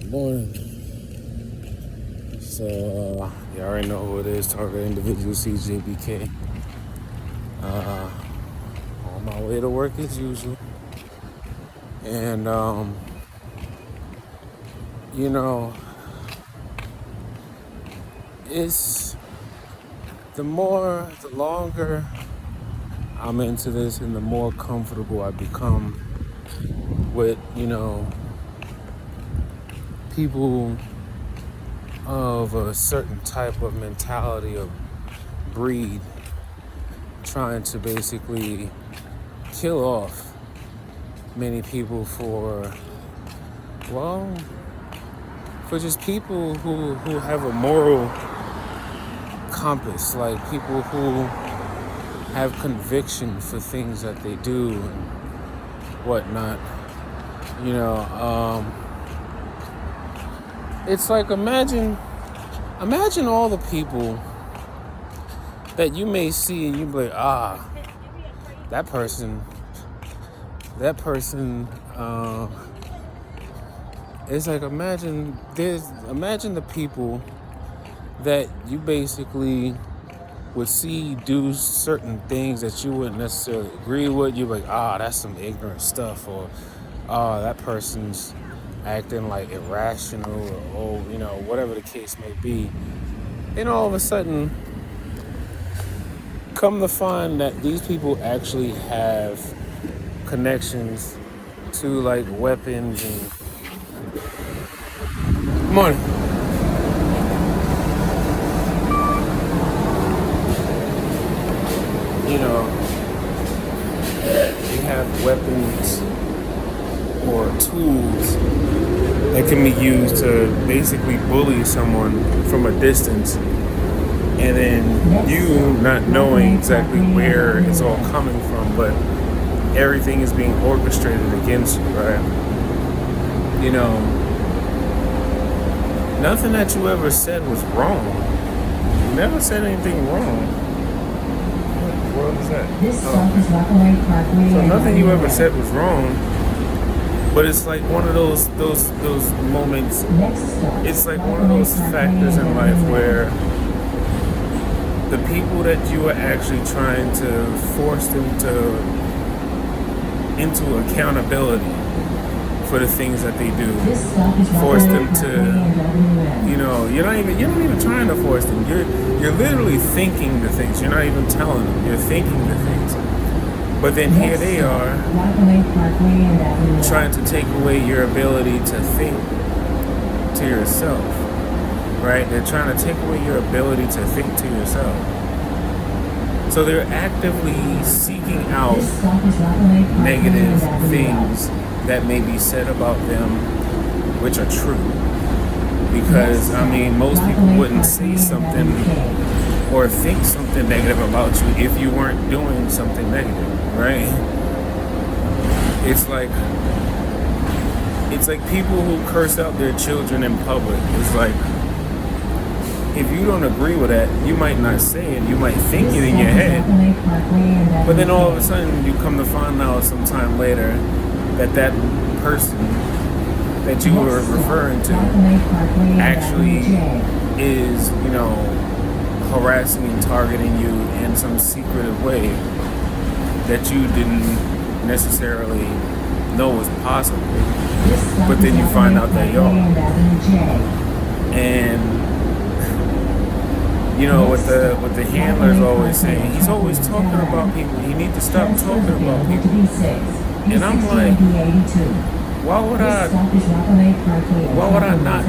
Morning. So, you already know who it is. Target individual CJBK. Uh, on my way to work as usual. And, you know, it's the longer I'm into this and the more comfortable I become with, people of a certain type of mentality of breed trying to basically kill off many people for just people who have a moral compass, like people who have conviction for things that they do and whatnot. It's like imagine all the people that you may see and you be like, that person. It's like imagine the people that you basically would see do certain things that you wouldn't necessarily agree with. You're like, that's some ignorant stuff, or that person's acting like irrational, or whatever the case may be. Then all of a sudden, come to find that these people actually have connections to like weapons and money. They have weapons or tools that can be used to basically bully someone from a distance, and then you not knowing exactly where it's all coming from, but everything is being orchestrated against you, right? Nothing that you ever said was wrong. You never said anything wrong. What was that? This stop is Rockaway Parkway. So nothing you ever said was wrong, but it's like one of those moments. It's like one of those factors in life where the people that you are actually trying to force them into accountability for the things that they do, force them to, you're not even trying to force them. You're literally thinking the things. You're not even telling them. You're thinking the things. But then here they are trying to take away your ability to think to yourself, right? They're trying to take away your ability to think to yourself. So they're actively seeking out negative things that may be said about them, which are true. Because, most people wouldn't say something or think something negative about you if you weren't doing something negative, right? It's like people who curse out their children in public. It's like, if you don't agree with that, you might not say it, you might think it in your head, but then all of a sudden you come to find out sometime later that person that you were referring to actually is, harassing and targeting you in some secretive way that you didn't necessarily know was possible. But then you find out that y'all. And what the handler's always saying, he's always talking about people. You need to stop talking about people. And I'm like, why would I not?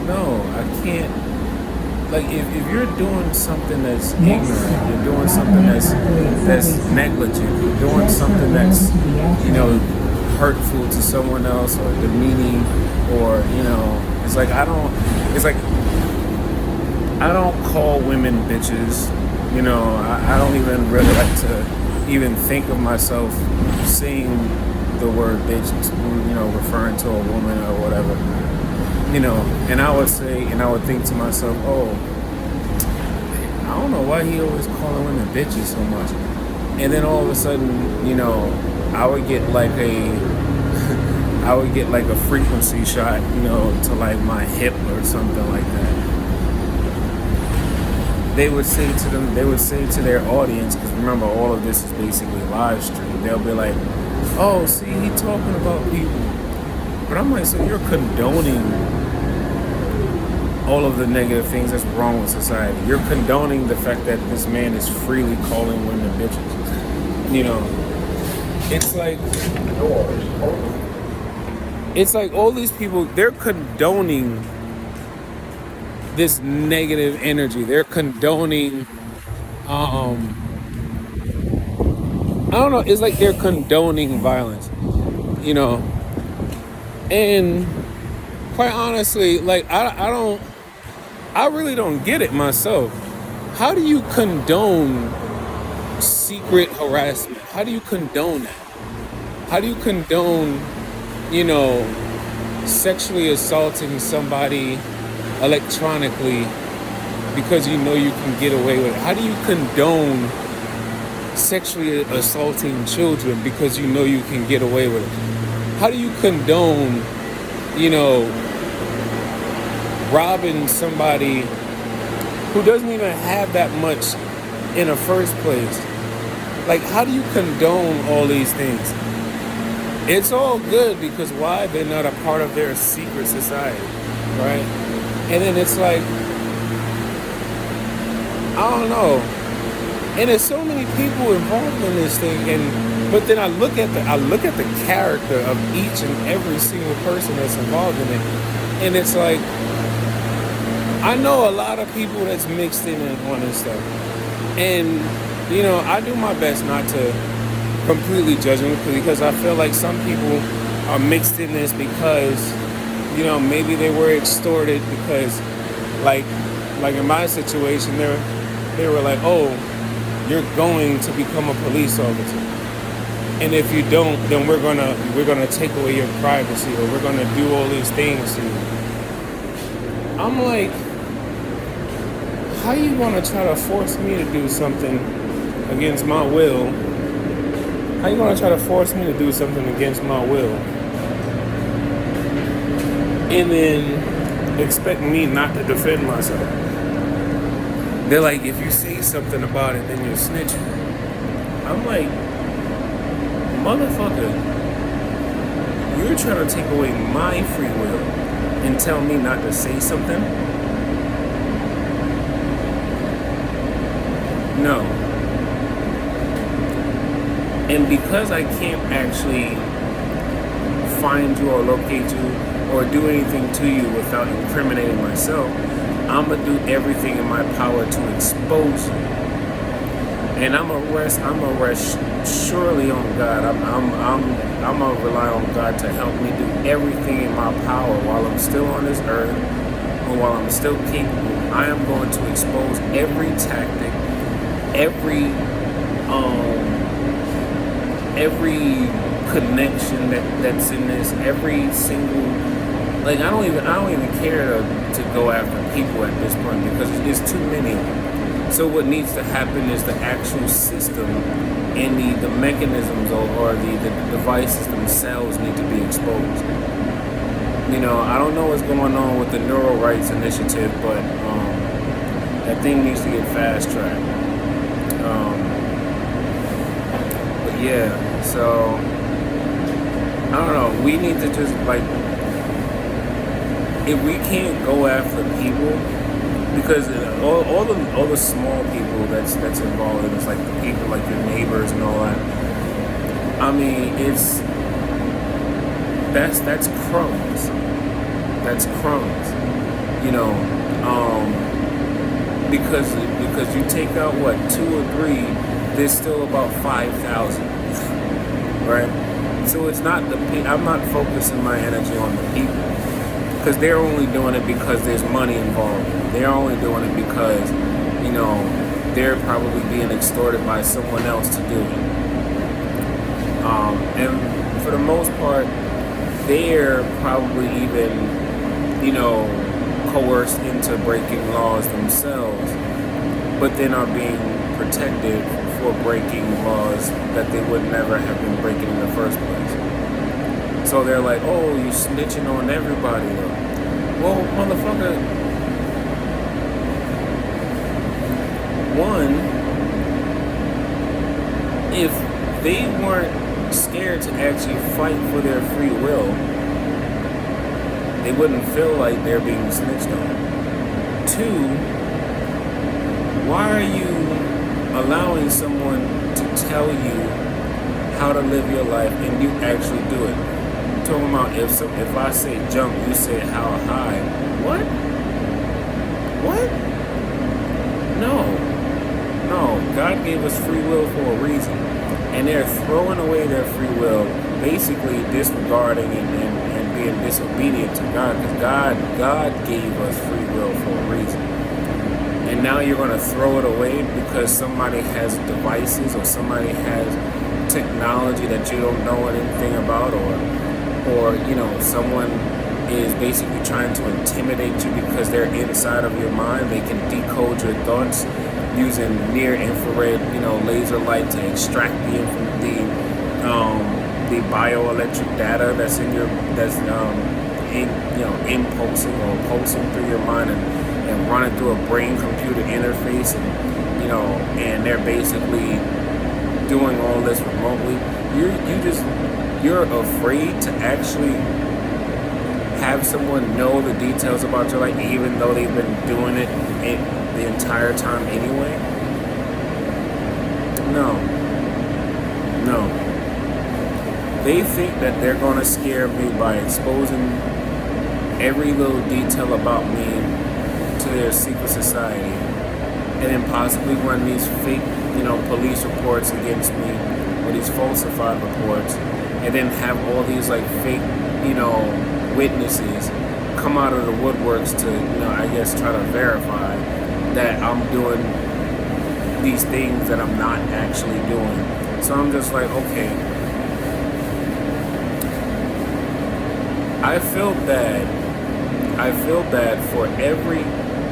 No, I can't. Like, if you're doing something that's ignorant, you're doing something that's negligent, you're doing something that's, hurtful to someone else or demeaning, or, it's like I don't call women bitches. I don't even really like to even think of myself saying the word bitch, referring to a woman or whatever. And I would think to myself, I don't know why he always calling women bitches so much. And then all of a sudden, I would get like I would get like a frequency shot, to like my hip or something like that. They would say to their audience, because remember, all of this is basically live stream. They'll be like, "Oh, see, he talking about people," but I'm like, so you're condoning all of the negative things that's wrong with society. You're condoning the fact that this man is freely calling women bitches. It's like all these people, they're condoning this negative energy. They're condoning, I don't know, it's like they're condoning violence, and quite honestly, like, I really don't get it myself. How do you condone secret harassment? How do you condone that? How do you condone, sexually assaulting somebody electronically because you can get away with it? How do you condone sexually assaulting children because you can get away with it? How do you condone, robbing somebody who doesn't even have that much in the first place? Like, how do you condone all these things? It's all good because why? They're not a part of their secret society, right? And then it's like, I don't know. And there's so many people involved in this thing, but then I look at the character of each and every single person that's involved in it, and it's like, I know a lot of people that's mixed in on this stuff, and I do my best not to completely judge them, because I feel like some people are mixed in this because maybe they were extorted, because like in my situation, they were like, oh, you're going to become a police officer, and if you don't, then we're gonna take away your privacy, or we're gonna do all these things to you. I'm like, how you gonna try to force me to do something against my will? How you gonna try to force me to do something against my will, and then expect me not to defend myself? They're like, if you say something about it, then you're snitching. I'm like, motherfucker, you're trying to take away my free will and tell me not to say something? No. And because I can't actually find you or locate you or do anything to you without incriminating myself, I'm gonna do everything in my power to expose you. And I'm gonna rest surely on God. I'm gonna rely on God to help me do everything in my power while I'm still on this earth, or while I'm still capable. I am going to expose every tactic, every connection that's in this, every single, like, I don't even care to go after people at this point, because it's too many. So what needs to happen is the actual system and the mechanisms or the devices themselves need to be exposed. I don't know what's going on with the Neural Rights Initiative, but that thing needs to get fast tracked. But yeah, so I don't know. We need to just, like, if we can't go after people, because all the small people that's involved in this, like the people like your neighbors and all that. I mean, that's crumbs. That's crumbs. Because you take out what, 2 or 3, there's still about 5,000, right? So it's not I'm not focusing my energy on the people, because they're only doing it because there's money involved. They're only doing it because, they're probably being extorted by someone else to do it. And for the most part, they're probably even, coerced into breaking laws themselves, but then are being protected for breaking laws that they would never have been breaking in the first place. So they're like, oh, you snitching on everybody. Well, motherfucker, one, if they weren't scared to actually fight for their free will, they wouldn't feel like they're being snitched on. Two, why are you allowing someone to tell you how to live your life and you actually do it? I'm talking about if I say jump, you say how high. What? No. God gave us free will for a reason. And they're throwing away their free will, basically disregarding and being disobedient to God, because God gave us free will for a reason. And now you're going to throw it away because somebody has devices or somebody has technology that you don't know anything about, or someone is basically trying to intimidate you because they're inside of your mind. They can decode your thoughts using near infrared, laser light to extract the bioelectric data that's in impulsing or pulsing through your mind and running through a brain computer interface, and they're basically doing all this remotely. You're afraid to actually have someone know the details about your life, even though they've been doing it the entire time anyway. No. They think that they're going to scare me by exposing every little detail about me to their secret society, and then possibly run these fake, police reports against me, or these falsified reports, and then have all these like fake, witnesses come out of the woodworks to, try to verify that I'm doing these things that I'm not actually doing. So I'm just like, okay, I feel bad for every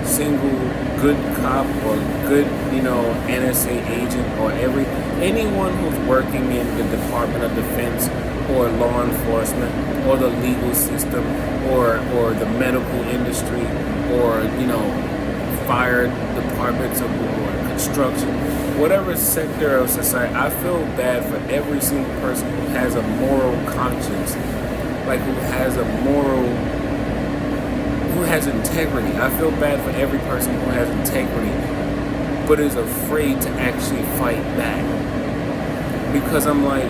single good cop or good, NSA agent, or anyone who's working in the Department of Defense or law enforcement or the legal system or the medical industry or, fire departments or construction, whatever sector of society. I feel bad for every single person who has a moral conscience, who has integrity. I feel bad for every person who has integrity, but is afraid to actually fight back. Because I'm like,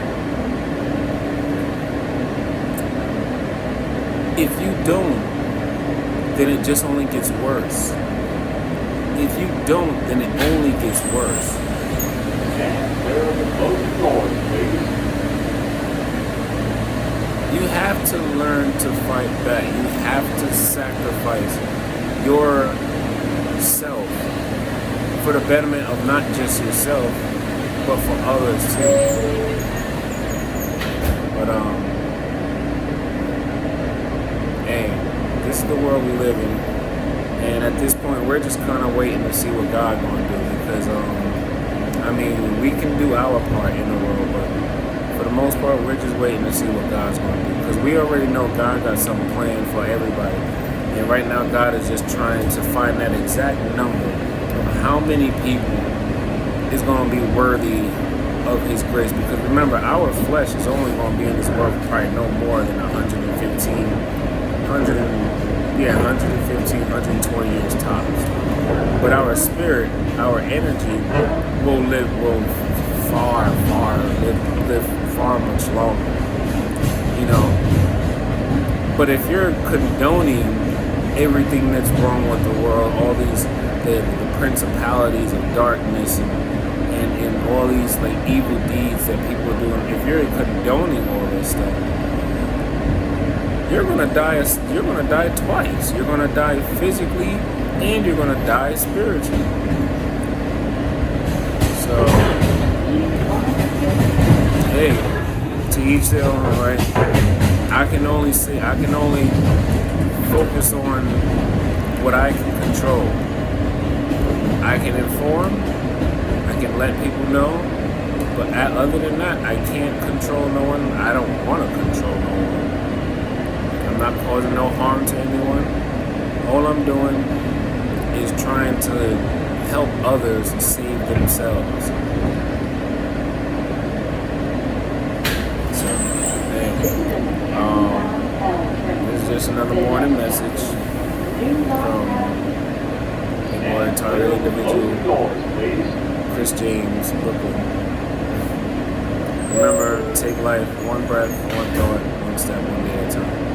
if you don't, then it just only gets worse. If you don't, then it only gets worse. You have to learn to fight back. You have to sacrifice yourself for the betterment of not just yourself, but for others too. But hey, this is the world we live in, and at this point, we're just kind of waiting to see what God's gonna do. Because we can do our part in the world, but for the most part, we're just waiting to see what God's going to do. Because we already know God got something planned for everybody. And right now, God is just trying to find that exact number of how many people is going to be worthy of His grace. Because remember, our flesh is only going to be in this world for probably no more than 120 years tops. But our spirit, our energy will live far much longer, But if you're condoning everything that's wrong with the world, all these the principalities of darkness and all these like evil deeds that people are doing, if you're condoning all this stuff, you're gonna die. You're gonna die twice. You're gonna die physically, and you're gonna die spiritually. So, hey, to each their own, right? I can only focus on what I can control. I can inform, I can let people know, but other than that, I can't control no one. I don't want to control no one. I'm not causing no harm to anyone. All I'm doing is trying to help others save themselves. So, hey, this is just another morning message from a more entirely individual Chris James, Brooklyn. Remember, take life one breath, one thought, one step, one day at a time.